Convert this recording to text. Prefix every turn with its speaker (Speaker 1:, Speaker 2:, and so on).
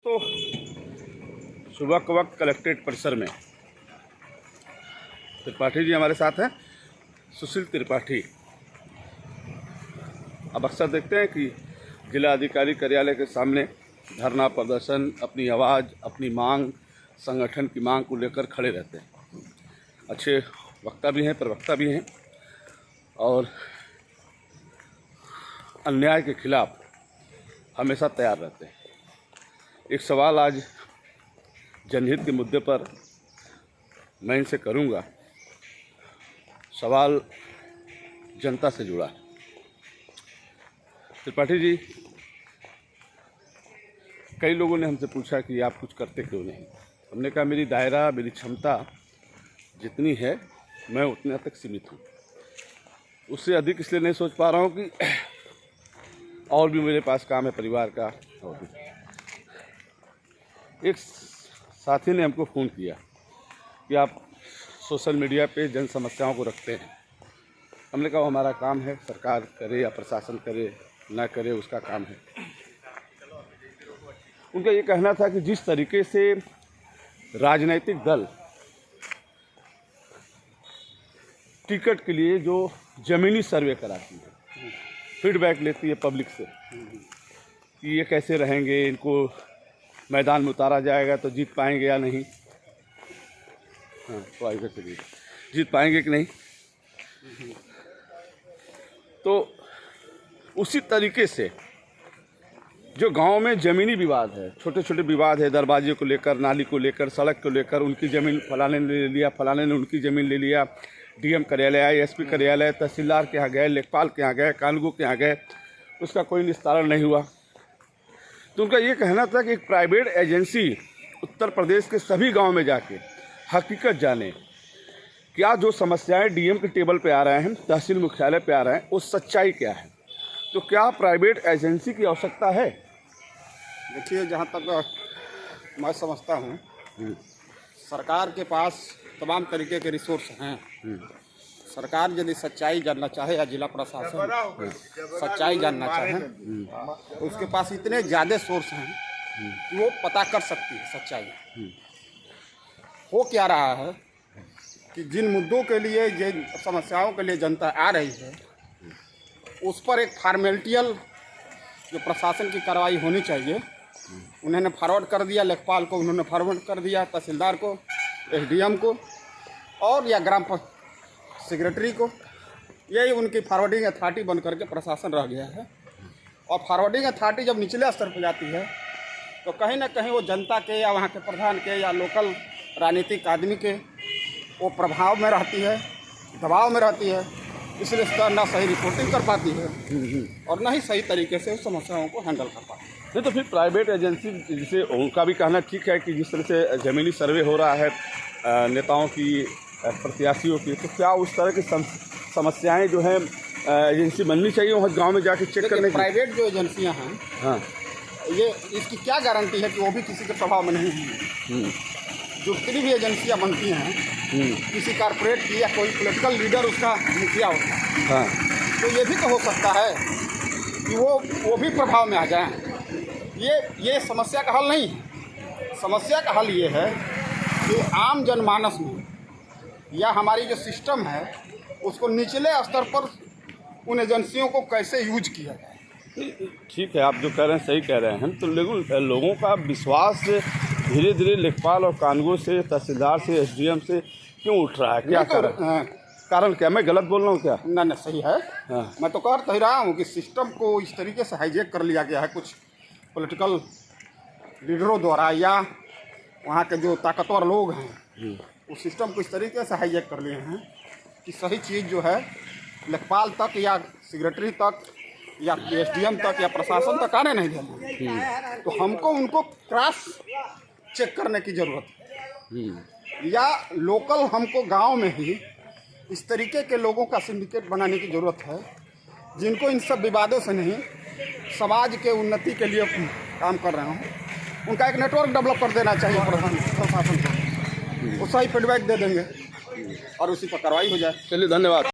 Speaker 1: तो सुबह के वक्त कलेक्ट्रेट परिसर में त्रिपाठी जी हमारे साथ हैं, सुशील त्रिपाठी। अब अक्सर देखते हैं कि जिला अधिकारी कार्यालय के सामने धरना प्रदर्शन, अपनी आवाज़, अपनी मांग, संगठन की मांग को लेकर खड़े रहते हैं। अच्छे वक्ता भी हैं, प्रवक्ता भी हैं और अन्याय के खिलाफ हमेशा तैयार रहते हैं। एक सवाल आज जनहित के मुद्दे पर मैं इनसे करूंगा। सवाल जनता से जुड़ा है। त्रिपाठी जी, कई लोगों ने हमसे पूछा कि आप कुछ करते क्यों नहीं। हमने कहा मेरी दायरा, मेरी क्षमता जितनी है मैं उतने तक सीमित हूँ। उससे अधिक इसलिए नहीं सोच पा रहा हूँ कि और भी मेरे पास काम है परिवार का। और भी एक साथी ने हमको फ़ोन किया कि आप सोशल मीडिया पे जन समस्याओं को रखते हैं। हमने कहा हमारा काम है, सरकार करे या प्रशासन करे ना करे उसका काम है। उनका ये कहना था कि जिस तरीके से राजनीतिक दल टिकट के लिए जो ज़मीनी सर्वे कराती है, फीडबैक लेती है पब्लिक से कि ये कैसे रहेंगे, इनको मैदान में उतारा जाएगा तो जीत पाएंगे या नहीं। हाँ, तो आगे चलिए, जीत पाएंगे कि नहीं। तो उसी तरीके से जो गांव में ज़मीनी विवाद है, छोटे छोटे विवाद है, दरवाजे को लेकर, नाली को लेकर, सड़क को लेकर, उनकी ज़मीन फलाने ने ले लिया, फलाने ने उनकी ज़मीन ले लिया, डीएम कार्यालय आए, एसपी कार्यालय, तहसीलदार के यहाँ गए, लेखपाल के यहाँ गए, कानूनगो के यहाँ गए, उसका कोई निस्तारण नहीं हुआ। तो उनका ये कहना था कि एक प्राइवेट एजेंसी उत्तर प्रदेश के सभी गांव में जाके हकीकत जाने, क्या जो समस्याएं डीएम के टेबल पे आ रहे हैं, तहसील मुख्यालय पे आ रहे हैं, वो सच्चाई क्या है। तो क्या प्राइवेट एजेंसी की आवश्यकता है?
Speaker 2: देखिए, जहाँ तक मैं समझता हूँ, सरकार के पास तमाम तरीके के रिसोर्स हैं। सरकार यदि सच्चाई जानना चाहे या जिला प्रशासन सच्चाई जानना चाहे तो उसके पास इतने ज़्यादा सोर्स हैं कि वो पता कर सकती है सच्चाई। हो क्या रहा है कि जिन मुद्दों के लिए, जिन समस्याओं के लिए जनता आ रही है, उस पर एक फॉर्मेलिटियल जो प्रशासन की कार्रवाई होनी चाहिए, उन्होंने फॉरवर्ड कर दिया लेखपाल को, उन्होंने फॉरवर्ड कर दिया तहसीलदार को, एसडीएम को और या ग्राम सेक्रेटरी को। यही उनकी फॉरवर्डिंग अथॉरिटी बन करके प्रशासन रह गया है। और फॉरवर्डिंग अथॉरिटी जब निचले स्तर पर जाती है तो कहीं ना कहीं वो जनता के या वहाँ के प्रधान के या लोकल राजनीतिक आदमी के वो प्रभाव में रहती है, दबाव में रहती है। इसलिए इसका ना सही रिपोर्टिंग कर पाती है और ना ही सही तरीके से उस समस्याओं को हैंडल कर पाती है।
Speaker 1: नहीं तो फिर प्राइवेट एजेंसी, जिसे उनका भी कहना ठीक है कि जिस तरह से ज़मीनी सर्वे हो रहा है नेताओं की, प्रत्याशियों की, तो क्या उस तरह की समस्याएं जो है एजेंसी बननी चाहिए वहाँ गांव में जाके चेक करने की?
Speaker 2: प्राइवेट जो एजेंसियां हैं,
Speaker 1: हाँ,
Speaker 2: ये इसकी क्या गारंटी है कि वो भी किसी के प्रभाव में नहीं होंगी। जो जितनी भी एजेंसियां बनती हैं, किसी कारपोरेट की या कोई पॉलिटिकल लीडर उसका मुखिया होता है,
Speaker 1: हाँ,
Speaker 2: तो ये भी तो हो सकता है कि वो भी प्रभाव में आ जाएं। ये समस्या का हल नहीं है। समस्या का हल ये है कि आम जनमानस में या हमारी जो सिस्टम है उसको निचले स्तर पर उन एजेंसियों को कैसे यूज किया जाए।
Speaker 1: ठीक है, आप जो कह रहे हैं सही कह रहे हैं। तो लोगों का विश्वास धीरे धीरे लेखपाल और कानूनगो से, तहसीलदार से, एसडीएम से क्यों उठ रहा है? क्या कारण क्या? मैं गलत बोल रहा हूँ क्या?
Speaker 2: ना सही है।
Speaker 1: हाँ।
Speaker 2: मैं तो कह ही रहा हूँ कि सिस्टम को इस तरीके से हाईजैक कर लिया गया है कुछ पॉलिटिकल लीडरों द्वारा, या वहाँ के जो ताकतवर लोग हैं उस सिस्टम को इस तरीके से हाईजैक कर लिए हैं कि सही चीज़ जो है लेखपाल तक या सेक्रेटरी तक या एसडीएम तक या प्रशासन तक आने नहीं देना। तो हमको उनको क्रॉस चेक करने की ज़रूरत है, या लोकल हमको गांव में ही इस तरीके के लोगों का सिंडिकेट बनाने की ज़रूरत है जिनको इन सब विवादों से नहीं, समाज के उन्नति के लिए काम कर रहे हों। उनका एक नेटवर्क डेवलप कर देना चाहिए प्रशासन को। वो सही फीडबैक दे देंगे और उसी पर कार्रवाई हो जाए।
Speaker 1: चलिए, धन्यवाद।